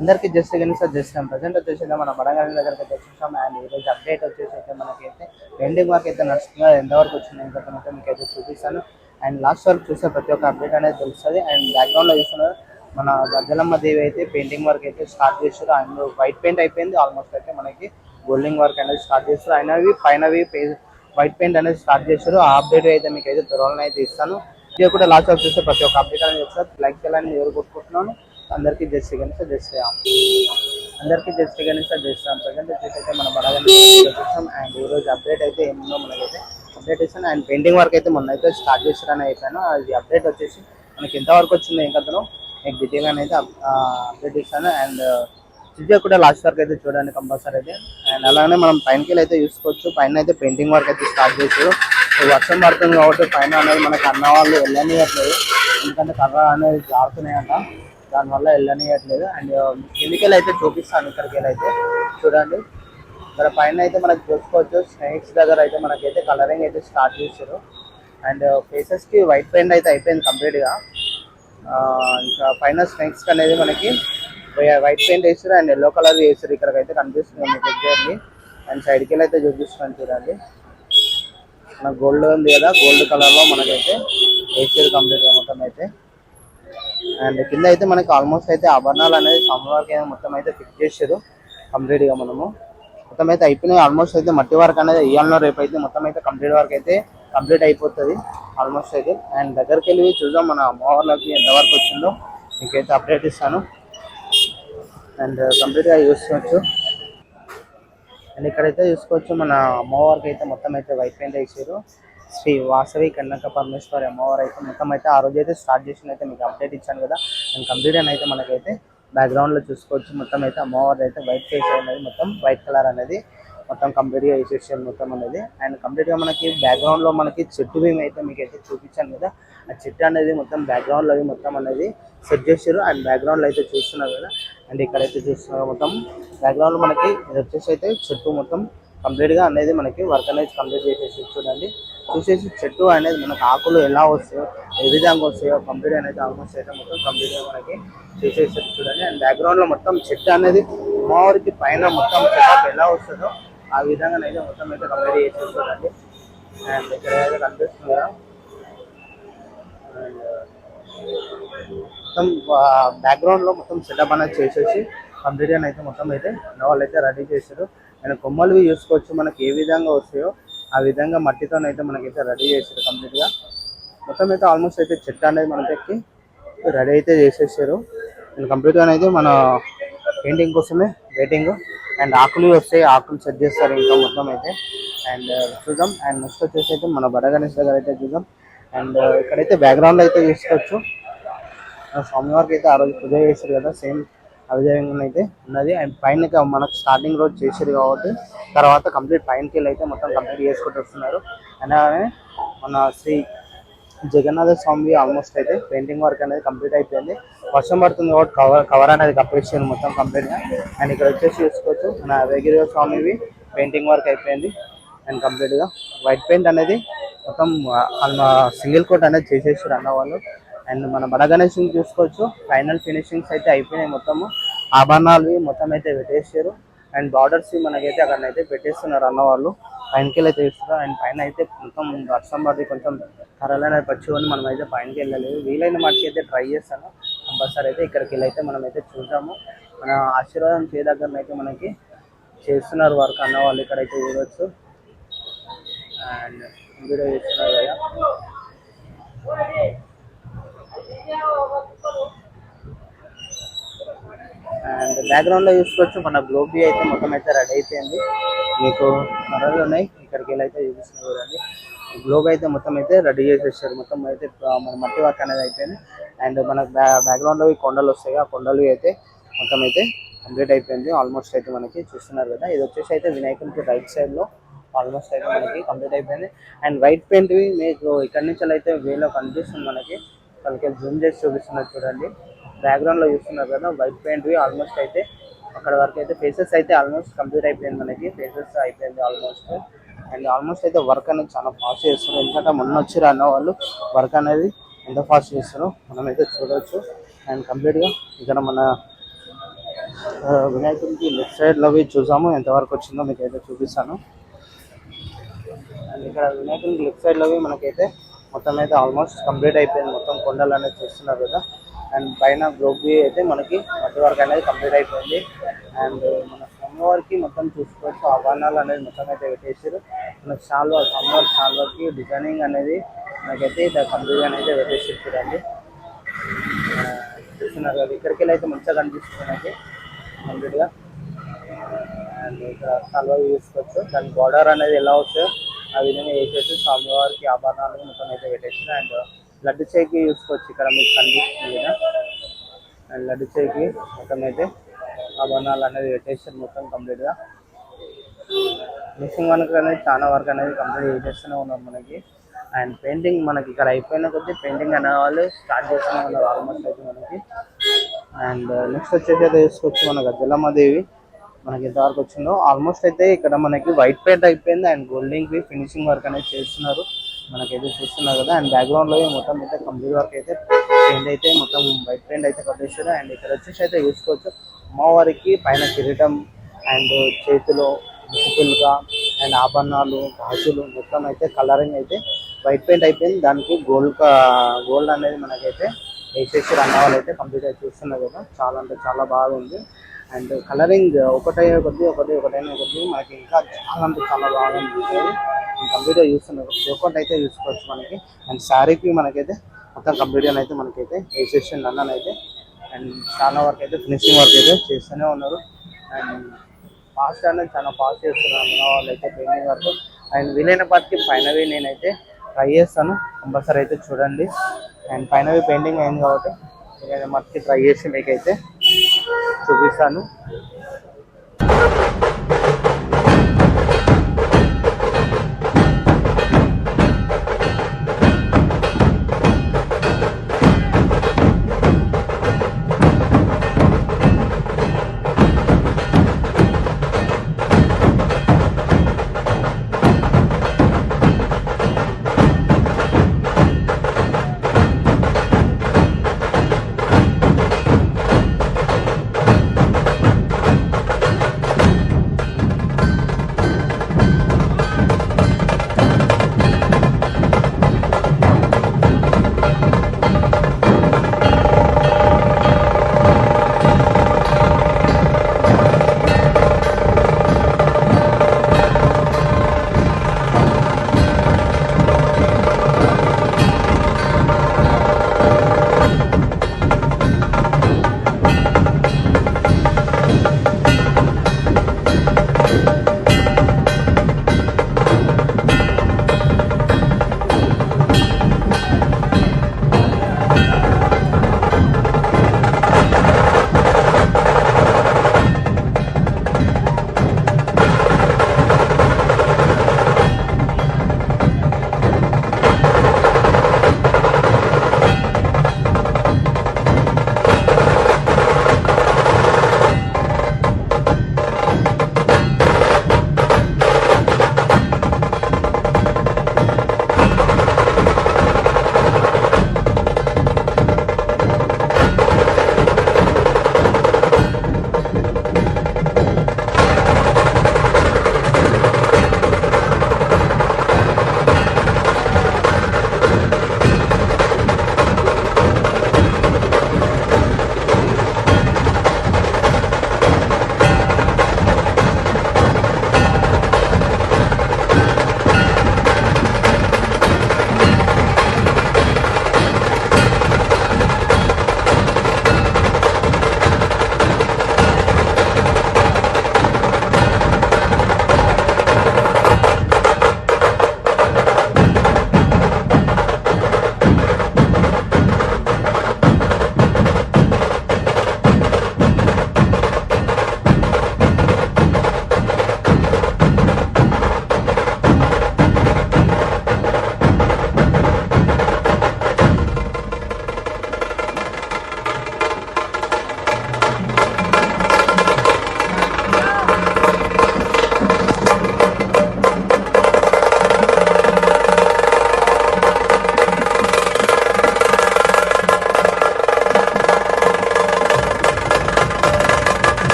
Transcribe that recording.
అందరికీ జస్ట్ కానీ సార్ చేస్తాం ప్రజెంట్ వచ్చేసి మన బడగాలి దగ్గరికి అయితే వచ్చేసాం. అండ్ ఈరోజు అప్డేట్ వచ్చేసి అయితే మనకైతే పెయింటింగ్ వర్క్ అయితే నడుస్తుందో ఎంతవరకు వచ్చింది ఇంకా కనుక మీకు అయితే చూపిస్తాను. అండ్ లాస్ట్ వరకు చూస్తే ప్రతి ఒక్క అప్డేట్ అనేది తెలుస్తుంది. అండ్ బ్యాక్గ్రౌండ్లో చూస్తున్నారు మన గజ్జలమ్మ దేవి అయితే పెయింటింగ్ వర్క్ అయితే స్టార్ట్ చేస్తారు. అండ్ వైట్ పెయింట్ అయిపోయింది ఆల్మోస్ట్. అయితే మనకి గోల్డింగ్ వర్క్ అనేది స్టార్ట్ చేస్తారు. అయినవి పైనవి వైట్ పెయింట్ అనేది స్టార్ట్ చేస్తారు. ఆ అప్డేట్ అయితే మీకు అయితే త్వరలో అయితే ఇస్తాను. ఇది కూడా లాస్ట్ వరకు చూస్తే ప్రతి ఒక్క అప్డేట్ అనేది ఇస్తారు. లైక్ చేయాలని ఎవరు కొట్టుకుంటున్నాను. అందరికీ జస్ట్ గణేష్ జస్ట్ అందరికీ జస్ట్ గణేష్ చేస్తాం. ప్రజెంట్ వచ్చేసి మన బడగని చూస్తాం. అండ్ ఈరోజు అప్డేట్ అయితే ఏముందో మనకైతే అప్డేట్ ఇస్తాను. అండ్ పెయింటింగ్ వర్క్ అయితే మొన్న అయితే స్టార్ట్ చేస్తారని అయిపోయాను. అది అప్డేట్ వచ్చేసి మనకి ఎంతవరకు వచ్చిందో ఇంకతను మీకు డీటెయిల్ అనేది అప్డేట్ ఇస్తాను. అండ్ ఇది కూడా లాస్ట్ వరకు అయితే చూడండి కంపల్సరీ అయితే. అండ్ అలానే మనం పైనకి అయితే చూసుకోవచ్చు. పైన అయితే పెయింటింగ్ వర్క్ అయితే స్టార్ట్ చేశారు. వర్షం పడుతుంది కాబట్టి పైన అనేది మనకి అన్న వాళ్ళు వెళ్ళనియట్లేదు. ఎందుకంటే కర్ర అనేది జారుతున్నాయంట, దానివల్ల వెళ్ళనియట్లేదు. అండ్ కెమికల్ అయితే చూపిస్తాను. ఇక్కడికి అయితే చూడండి. ఇక్కడ పైన అయితే మనకి చూసుకోవచ్చు స్నేక్స్ దగ్గర అయితే మనకైతే కలరింగ్ అయితే స్టార్ట్ చేశారు. అండ్ ఫేసెస్కి వైట్ పెయింట్ అయితే అయిపోయింది కంప్లీట్గా. ఇంకా పైన స్నేక్స్ అనేది మనకి వైట్ పెయింట్ వేస్తారు అండ్ ఎల్లో కలర్ వేస్తారు. ఇక్కడికైతే కనిపిస్తుంది మీకు ఎగ్జాక్ట్లీ. అండ్ సైడ్కి అయితే చూపిస్తున్నాను చూడండి. మనకు గోల్డ్ ఉంది కదా, గోల్డ్ కలర్లో మనకైతే వేసారు కంప్లీట్గా మొత్తం అయితే. అండ్ కింద అయితే మనకి ఆల్మోస్ట్ అయితే ఆభరణాలు అనేది స్వామివారికి మొత్తం అయితే ఫిక్స్ చేశారు కంప్లీట్గా. మనము మొత్తం అయితే అయిపోయినాయి ఆల్మోస్ట్. అయితే మట్టి వర్క్ అనేది ఇయ్యాలలో రేపు అయితే మొత్తం అయితే కంప్లీట్ వర్క్ అయితే కంప్లీట్ అయిపోతుంది ఆల్మోస్ట్ అయితే. అండ్ దగ్గరికి వెళ్ళి చూద్దాం మన అమ్మవార్లకి ఎంతవరకు వచ్చిందో మీకైతే అప్డేట్ ఇస్తాను. అండ్ కంప్లీట్గా చూసుకోవచ్చు. అండ్ ఇక్కడైతే చూసుకోవచ్చు మన అమ్మవారికి అయితే మొత్తం అయితే వైట్ పెయింట్ వేసారు. శ్రీ వాసవి కన్నక పరమేశ్వరి అమ్మవారు అయితే మొత్తం అయితే ఆ రోజు అయితే స్టార్ట్ చేసిన అయితే మీకు అప్డేట్ ఇచ్చాను కదా. అండ్ కంప్లీట్ అని అయితే మనకైతే బ్యాక్గ్రౌండ్లో చూసుకోవచ్చు. మొత్తం అయితే అమ్మవారి అయితే వైట్ ఫేస్ అనేది మొత్తం వైట్ కలర్ అనేది మొత్తం కంప్లీట్గా వేసేసారు మొత్తం అనేది. అండ్ కంప్లీట్గా మనకి బ్యాక్గ్రౌండ్లో మనకి చెట్టు భీమ్ అయితే మీకు అయితే చూపించాను కదా. ఆ చెట్టు అనేది మొత్తం బ్యాక్గ్రౌండ్లో మొత్తం అనేది సెట్ చేశారు. అండ్ బ్యాక్గ్రౌండ్లో అయితే చూస్తున్నారు కదా. అండ్ ఇక్కడైతే చూస్తున్నారు మొత్తం బ్యాక్గ్రౌండ్లో మనకి ఇది వచ్చేసి అయితే చెట్టు మొత్తం కంప్లీట్గా అనేది మనకి వర్క్ అనేది కంప్లీట్ చేసేసి చూడండి. చూసేసి చెట్టు అనేది మనకు ఆకులు ఎలా వస్తాయో ఏ విధంగా వస్తాయో కంప్లీట్ అనేది ఆల్మోస్ట్ అయితే మొత్తం కంప్లీట్గా మనకి చేసేసి చూడండి. అండ్ బ్యాక్గ్రౌండ్లో మొత్తం చెట్టు అనేది అమ్మవారికి పైన మొత్తం సెటప్ ఎలా వస్తుందో ఆ విధంగా అయితే మొత్తం అయితే కంప్లీట్ చేసేసి చూడండి. అండ్ ఇక్కడ అయితే కనిపిస్తుంది కదా. అండ్ మొత్తం బ్యాక్గ్రౌండ్లో మొత్తం సెటప్ అనేది చేసేసి కంప్లీట్గా అయితే మొత్తం అయితే వాళ్ళు అయితే రెడీ చేశారు. అండ్ కొమ్మలు చూసుకోవచ్చు మనకి ఏ విధంగా వస్తాయో ఆ విధంగా మట్టితోనైతే మనకైతే రెడీ చేశారు కంప్లీట్గా. మొత్తం అయితే ఆల్మోస్ట్ అయితే చెట్టు అనేది మనకి రెడీ అయితే చేసేసారు. అండ్ కంప్లీట్గా అయితే మన పెయింటింగ్ కోసమే వెయిటింగ్. అండ్ ఆకులు వస్తాయి, ఆకులు సెట్ చేస్తారు ఇంకా మొత్తం అయితే. అండ్ చూద్దాం. అండ్ నెక్స్ట్ వచ్చేసి అయితే మన బడగణేష్ దగ్గర అయితే చూద్దాం. అండ్ ఇక్కడైతే బ్యాక్గ్రౌండ్లో అయితే చూసుకోవచ్చు స్వామివారికి అయితే ఆ రోజు పూజ చేశారు కదా, సేమ్ ఆ విధంగా అయితే ఉన్నది. అండ్ పైన మనకు స్టార్టింగ్ రోజు చేశారు కాబట్టి తర్వాత కంప్లీట్ పైనకి వెళ్ళి అయితే మొత్తం కంప్లీట్ చేసుకుంటూ వస్తున్నారు. అలానే మన శ్రీ జగన్నాథ స్వామి ఆల్మోస్ట్ అయితే పెయింటింగ్ వర్క్ అనేది కంప్లీట్ అయిపోయింది. వర్షం పడుతుంది కాబట్టి కవర్ అనేది కప్పేసాను మొత్తం కంప్లీట్గా. అండ్ ఇక్కడ వచ్చేసి చూసుకోవచ్చు మన వేగిరి స్వామివి పెయింటింగ్ వర్క్ అయిపోయింది. అండ్ కంప్లీట్గా వైట్ పెయింట్ అనేది మొత్తం సింగిల్ కోట్ అనేది చేసేసారు అన్న వాళ్ళు. అండ్ మన బడగణేష్ని చూసుకోవచ్చు ఫైనల్ ఫినిషింగ్స్ అయితే అయిపోయినాయి మొత్తము. ఆభరణాలు మొత్తం అయితే పెట్టేసారు. అండ్ బార్డర్స్ మనకైతే అక్కడనైతే పెట్టేస్తున్నారు అన్న వాళ్ళు. పైనకి అయితే చూస్తున్నారు. అండ్ పైన అయితే మొత్తం వర్షం పడి కొంచెం కర్రలు అనేది పచ్చుకొని మనం అయితే పైనకి వెళ్ళలేదు. వీలైన మటుకు అయితే ట్రై చేస్తాను కంపల్సరీ అయితే. ఇక్కడికి వెళ్ళి అయితే మనం అయితే చూద్దాము. మన ఆశీర్వాదం చే దగ్గర అయితే మనకి చేస్తున్నారు వర్క్ అన్న వాళ్ళు. ఇక్కడైతే చూడవచ్చు. అండ్ వీడియో చేస్తున్నారు కదా. అండ్ బ్యాక్గ్రౌండ్లో చూసుకోవచ్చు మన గ్లోబీ అయితే మొత్తం అయితే రెడీ అయిపోయింది. మీకు మరలు ఉన్నాయి ఇక్కడికి వెళ్ళి అయితే చూపిస్తున్నారు చూడండి. గ్లోబ్ అయితే మొత్తం అయితే రెడీ చేసేసారు. మొత్తం అయితే మన మట్టి వర్క్ అనేది అయిపోయింది. అండ్ మనకు బ్యాక్గ్రౌండ్లో కొండలు వస్తాయి, ఆ కొండలు అయితే మొత్తం అయితే కంప్లీట్ అయిపోయింది ఆల్మోస్ట్ అయితే మనకి చూస్తున్నారు కదా. ఇది వచ్చేసి అయితే వినాయకునికి రైట్ సైడ్లో ఆల్మోస్ట్ అయితే మనకి కంప్లీట్ అయిపోయింది. అండ్ వైట్ పెయింట్వి మీకు ఇక్కడ నుంచి అయితే వేలో కనిపిస్తుంది మనకి. వాళ్ళకి జూమ్ చేసి చూపిస్తున్నారు చూడండి. బ్యాక్గ్రౌండ్లో చూస్తున్నారు కదా వైట్ పెయింట్వి ఆల్మోస్ట్ అయితే అక్కడ వరకు అయితే ఫేసెస్ అయితే ఆల్మోస్ట్ కంప్లీట్ అయిపోయింది మనకి. ఫేసెస్ అయిపోయింది ఆల్మోస్ట్. అండ్ ఆల్మోస్ట్ అయితే వర్క్ అనేది చాలా ఫాస్ట్ చేస్తారు. ఎందుకంటే మొన్న వచ్చి అన్న వాళ్ళు వర్క్ అనేది ఎంత ఫాస్ట్ చేస్తారో మనం అయితే చూడవచ్చు. అండ్ కంప్లీట్గా ఇక్కడ మన వినాయకుడికి లెఫ్ట్ సైడ్ లో చూసాము ఎంతవరకు వచ్చిందో మీకు అయితే చూపిస్తాను. అండ్ ఇక్కడ వినాయకుడికి లెఫ్ట్ సైడ్ లో మనకైతే మొత్తం అయితే ఆల్మోస్ట్ కంప్లీట్ అయిపోయింది. మొత్తం కొండలు అనేది చూస్తున్నారు కదా. అండ్ పైన గ్లోబీ అయితే మనకి మధ్య వరకు అనేది కంప్లీట్ అయిపోయింది. అండ్ మన స్వామివారికి మొత్తం చూసుకోవచ్చు ఆభరణాలు అనేది మొత్తం అయితే పెట్టేసారు. మన స్వామివారి షాల్వాకి డిజైనింగ్ అనేది మనకైతే ఇక్కడ కంప్లీట్ అనేది పెట్టేసి చూడండి. చూస్తున్నారు కదా, ఇక్కడికి వెళ్ళి అయితే మంచిగా కనిపిస్తుంది మనకి కంప్లీట్గా. అండ్ ఇక్కడ షాల్వా చూసుకోవచ్చు, దాని బార్డర్ అనేది ఎలా వస్తుందో ఆ విధంగా వేసేసి స్వామివారికి ఆభరణాలు మొత్తం అయితే పెట్టేసారు. అండ్ లడ్డు చేయికి చూసుకోవచ్చు, ఇక్కడ మీకు కనిపిస్తుంది కదా. అండ్ లడ్డు చేయికి మొత్తం అయితే ఆభరణాలు అనేది పెట్టేసారు మొత్తం కంప్లీట్గా. మిషింగ్ వర్క్ అనేది చాలా వరకు అనేది కంప్లీట్ చేస్తూనే ఉన్నారు మనకి. అండ్ పెయింటింగ్ మనకి ఇక్కడ అయిపోయిన కొద్దీ పెయింటింగ్ అనే వాళ్ళు స్టార్ట్ చేస్తూనే ఉన్నారు ఆల్మోస్ట్ అయితే మనకి. అండ్ నెక్స్ట్ వచ్చేసి అయితే చూసుకోవచ్చు మన గద్దెలమ్మదేవి మనకి ఎంతవరకు వచ్చిందో. ఆల్మోస్ట్ అయితే ఇక్కడ మనకి వైట్ పెయింట్ అయిపోయింది అండ్ గోల్డింగ్ ఫినిషింగ్ వర్క్ అనేది చేస్తున్నారు మనకైతే చూస్తున్నారు కదా. అండ్ బ్యాక్గ్రౌండ్ లో మొత్తం అయితే కంప్లీట్ వర్క్ అయితే పెయింట్ అయితే మొత్తం వైట్ పెయింట్ అయితే కొట్టేసారు. అండ్ ఇక్కడ వచ్చేసి అయితే చూసుకోవచ్చు అమ్మవారికి పైన కిరీటం అండ్ చేతిలో ముసుగులుగా అండ్ ఆభరణాలు గాజులు మొత్తం అయితే కలరింగ్ అయితే వైట్ పెయింట్ అయిపోయింది. దానికి గోల్డ్ అనేది మనకైతే వేసేసి అన్న వాళ్ళు అయితే కంప్లీట్ అయితే చూస్తున్నారు కదా. చాలా అంటే చాలా బాగుంది. అండ్ కలరింగ్ ఒకటైన కొద్ది మనకి ఇంకా చాలా అంటే చాలా బాగా అనిపిస్తుంది. కంప్లీట్గా చూస్తున్నారు ఒకటి అయితే చూసుకోవచ్చు మనకి. అండ్ శారీకి మనకైతే మొత్తం కంప్లీట్గా అయితే మనకైతే వేసేసింది అన్ననైతే. అండ్ చాలా వరకు అయితే ఫినిషింగ్ వర్క్ అయితే చేస్తూనే ఉన్నారు. అండ్ ఫాస్ట్ అనేది చాలా ఫాస్ట్ చేస్తున్నారు అన్న వాళ్ళు అయితే పెయింటింగ్ వర్క్. అండ్ వీలైన పాటికి పైనవి నేనైతే ట్రై చేస్తాను, కంపల్సరీ అయితే చూడండి. అండ్ పైనవి పెయింటింగ్ అయింది కాబట్టి నేను మట్టికి ట్రై చేసి మీకైతే చూపిస్తాను.